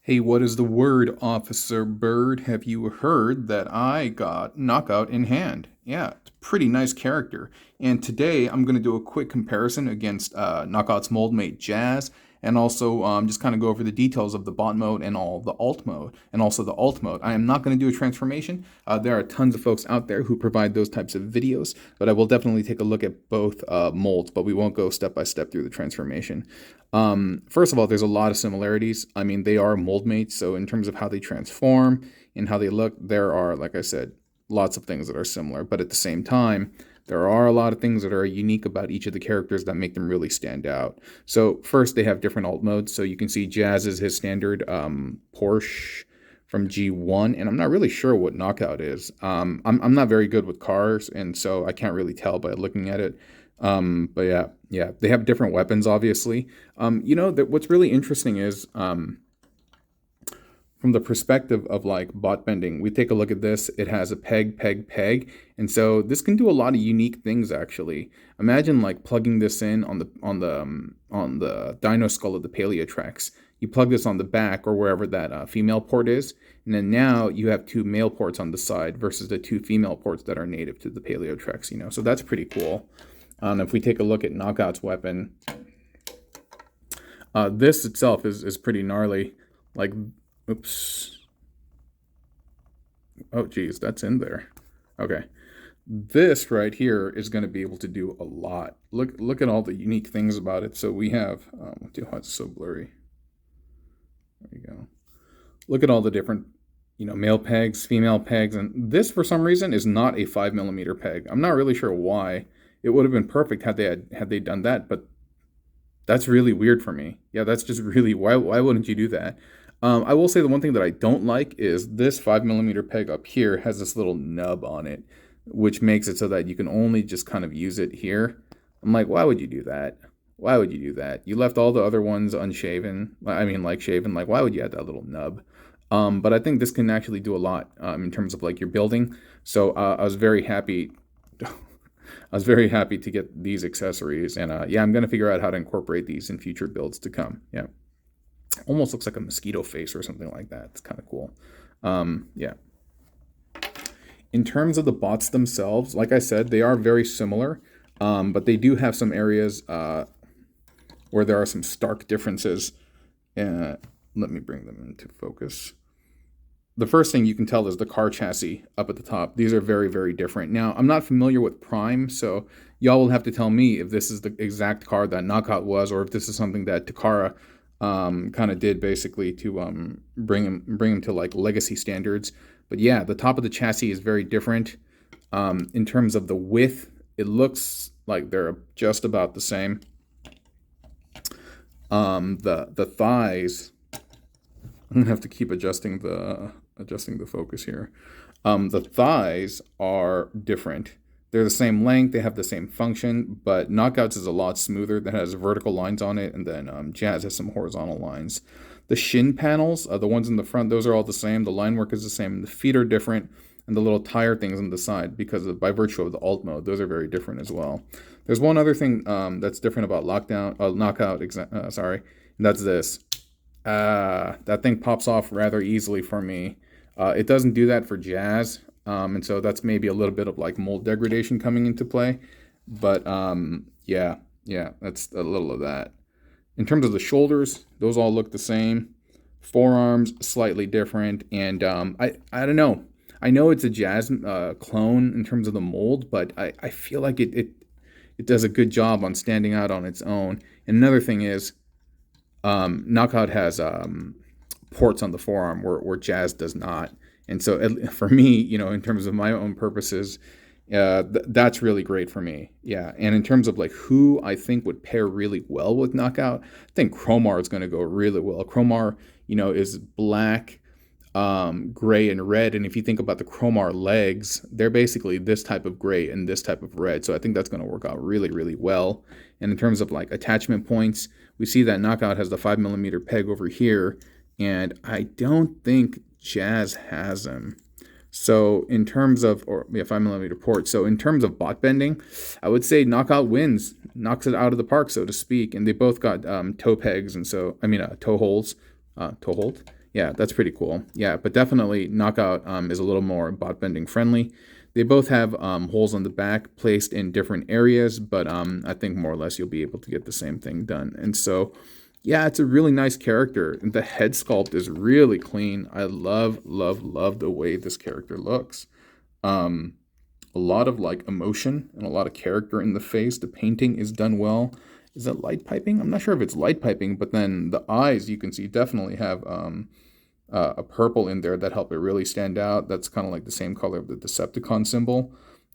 Hey, what is the word, Officer Bird? Have you heard that I got Knockout in hand? Yeah, it's a pretty nice character. And today I'm going to do a quick comparison against Knockout's moldmate Jazz, and also just kind of go over the details of the bot mode and all the alt mode, and also the alt mode. I am not going to do a transformation. There are tons of folks out there who provide those types of videos, but I will definitely take a look at both molds, but we won't go step by step through the transformation. First of all, there's a lot of similarities. I mean, they are mold mates, so in terms of how they transform and how they look, there are, like I said, lots of things that are similar. But at the same time, there are a lot of things that are unique about each of the characters that make them really stand out. So first, they have different alt modes. So you can see Jazz is his standard Porsche from G1, and I'm not really sure what Knockout is. I'm not very good with cars, and so I can't really tell by looking at it. But yeah, they have different weapons, obviously. What's really interesting is from the perspective of like bot bending, we take a look at this. It has a peg, peg, peg, and so this can do a lot of unique things. Actually, imagine like plugging this in on the dino skull of the Paleotrax. You plug this on the back or wherever that female port is, and then now you have two male ports on the side versus the two female ports that are native to the Paleotrax. So that's pretty cool. If we take a look at Knockout's weapon, this itself is pretty gnarly. Like, oops. Oh, geez, that's in there. Okay. This right here is going to be able to do a lot. Look at all the unique things about it. So we have, oh, it's so blurry. There you go. Look at all the different, male pegs, female pegs, and this for some reason is not a 5mm peg. I'm not really sure why. It would have been perfect had they done that, but that's really weird for me. Yeah, that's just really why wouldn't you do that? I will say the one thing that I don't like is this 5mm peg up here has this little nub on it, which makes it so that you can only just kind of use it here. I'm like, why would you do that? Why would you do that? You left all the other ones unshaven. I mean, like shaven. Like, why would you add that little nub? But I think this can actually do a lot in terms of like your building. So I was very happy. I was very happy to get these accessories, and yeah, I'm going to figure out how to incorporate these in future builds to come. Yeah, almost looks like a mosquito face or something like that. It's kind of cool. Yeah. In terms of the bots themselves, like I said, they are very similar, but they do have some areas where there are some stark differences. Let me bring them into focus. The first thing you can tell is the car chassis up at the top. These are very, very different. Now, I'm not familiar with Prime, so y'all will have to tell me if this is the exact car that Knockout was, or if this is something that Takara kind of did basically to bring him to like legacy standards. But yeah, the top of the chassis is very different. In terms of the width, it looks like they're just about the same. The thighs, I'm gonna have to keep adjusting the focus here. The thighs are different. They're the same length, they have the same function, but Knockouts is a lot smoother. That has vertical lines on it, and then Jazz has some horizontal lines. The shin panels, the ones in the front, those are all the same. The line work is the same. The feet are different, and the little tire things on the side, by virtue of the alt mode, those are very different as well. There's one other thing that's different about Knockout, and that's this. That thing pops off rather easily for me. It doesn't do that for Jazz, and so that's maybe a little bit of like mold degradation coming into play. But yeah, that's a little of that. In terms of the shoulders, those all look the same. Forearms slightly different, and I don't know. I know it's a Jazz clone in terms of the mold, but I feel like it does a good job on standing out on its own. And another thing is, Knockout has ports on the forearm where Jazz does not. And so for me, in terms of my own purposes, that's really great for me. Yeah. And in terms of like who I think would pair really well with Knockout, I think Chromar is going to go really well. Chromar, is black, gray, and red. And if you think about the Chromar legs, they're basically this type of gray and this type of red. So I think that's going to work out really, really well. And in terms of like attachment points, we see that Knockout has the 5mm peg over here, and I don't think Jazz has them. So in terms of, 5mm port. So in terms of bot bending, I would say Knockout wins, knocks it out of the park, so to speak. And they both got toe pegs, and so toe holes, toe hold. Yeah, that's pretty cool. Yeah, but definitely Knockout is a little more bot bending friendly. They both have holes on the back placed in different areas, but I think more or less you'll be able to get the same thing done. And so, yeah, it's a really nice character. The head sculpt is really clean. I love, love, love the way this character looks. A lot of like emotion and a lot of character in the face. The painting is done well. Is that light piping? I'm not sure if it's light piping, but then the eyes, you can see, definitely have a purple in there that help it really stand out. That's kind of like the same color of the Decepticon symbol.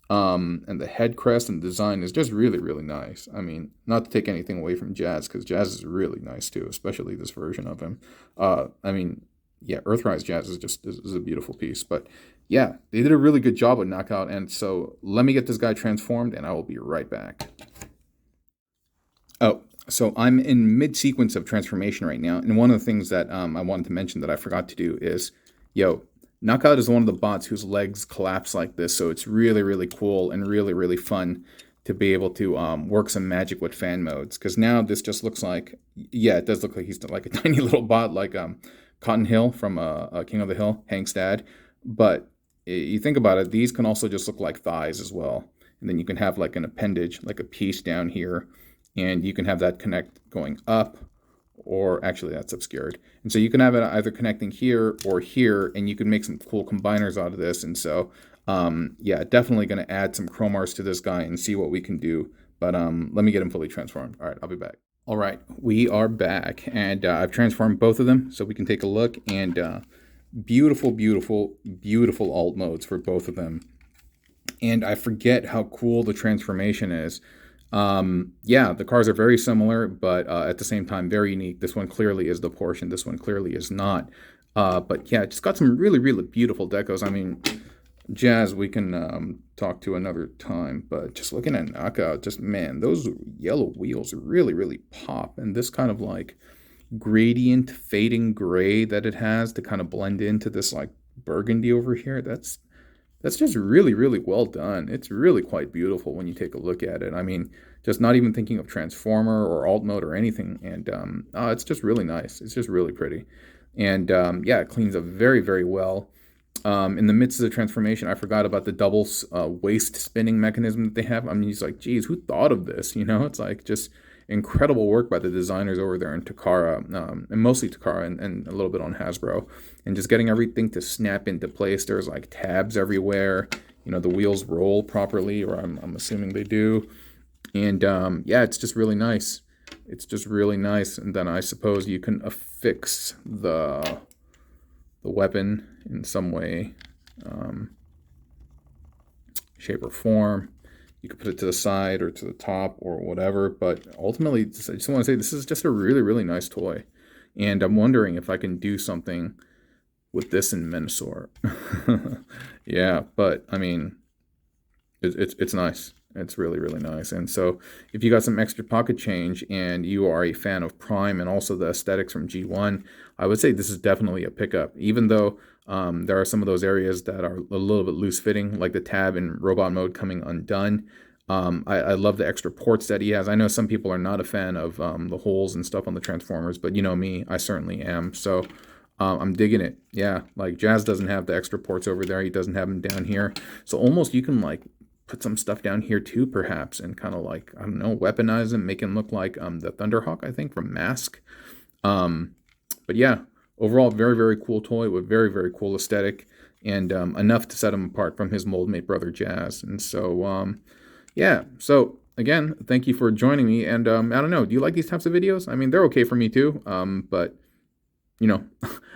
And the head crest and design is just really, really nice. I mean, not to take anything away from Jazz, because Jazz is really nice too, especially this version of him. I mean, yeah, Earthrise Jazz is a beautiful piece. But yeah, they did a really good job with Knockout. And so let me get this guy transformed, and I will be right back. Oh, so I'm in mid-sequence of transformation right now, and one of the things that I wanted to mention that I forgot to do is, Knockout is one of the bots whose legs collapse like this, so it's really, really cool and really, really fun to be able to work some magic with fan modes, because now this just looks like, yeah, it does look like he's like a tiny little bot like Cotton Hill from King of the Hill, Hank's dad, but you think about it, these can also just look like thighs as well, and then you can have like an appendage, like a piece down here, and you can have that connect going up, or actually that's obscured. And so you can have it either connecting here or here, and you can make some cool combiners out of this. And so, yeah, definitely going to add some chromars to this guy and see what we can do. But let me get him fully transformed. All right, I'll be back. All right, we are back, and I've transformed both of them, so we can take a look. And beautiful, beautiful, beautiful alt modes for both of them. And I forget how cool the transformation is. Yeah, the cars are very similar, but at the same time, very unique. This one clearly is the Porsche, this one clearly is not. But yeah, it's got some really, really beautiful decos. I mean, Jazz, we can talk to another time, but just looking at Knockout, just, man, those yellow wheels really, really pop. And this kind of like gradient fading gray that it has to kind of blend into this like burgundy over here, that's just really, really well done. It's really quite beautiful when you take a look at it. I mean, just not even thinking of Transformer or alt mode or anything. And it's just really nice. It's just really pretty. And yeah, it cleans up very, very well. In the midst of the transformation, I forgot about the double waist spinning mechanism that they have. I mean, he's like, geez, who thought of this? You know, it's like just incredible work by the designers over there in Takara, and mostly Takara and a little bit on Hasbro, and just getting everything to snap into place. There's like tabs everywhere. You know, the wheels roll properly, or I'm assuming they do. And yeah, it's just really nice. It's just really nice. And then I suppose you can affix the weapon in some way, shape or form. You could put it to the side or to the top or whatever, but ultimately, I just want to say this is just a really, really nice toy. And I'm wondering if I can do something with this in Menasor. Yeah, but I mean, it's nice. It's really, really nice. And so if you got some extra pocket change and you are a fan of Prime and also the aesthetics from G1, I would say this is definitely a pickup, even though there are some of those areas that are a little bit loose fitting, like the tab in robot mode coming undone. I love the extra ports that he has. I know some people are not a fan of the holes and stuff on the Transformers, but you know me, I certainly am. So I'm digging it. Yeah, like Jazz doesn't have the extra ports over there. He doesn't have them down here. So almost you can like put some stuff down here too, perhaps, and kind of like, I don't know, weaponize him, make him look like the Thunderhawk, I think, from Mask. But yeah, overall, very, very cool toy with very, very cool aesthetic, and enough to set him apart from his mold-mate brother Jazz. And so, yeah, so again, thank you for joining me. And I don't know, do you like these types of videos? I mean, they're okay for me too, but you know,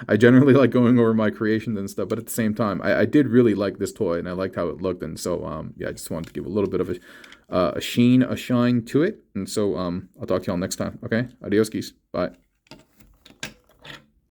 I generally like going over my creations and stuff, but at the same time, I did really like this toy, and I liked how it looked, and so, yeah, I just wanted to give a little bit of a shine to it, and so, I'll talk to y'all next time, okay? Adios, geese. Bye.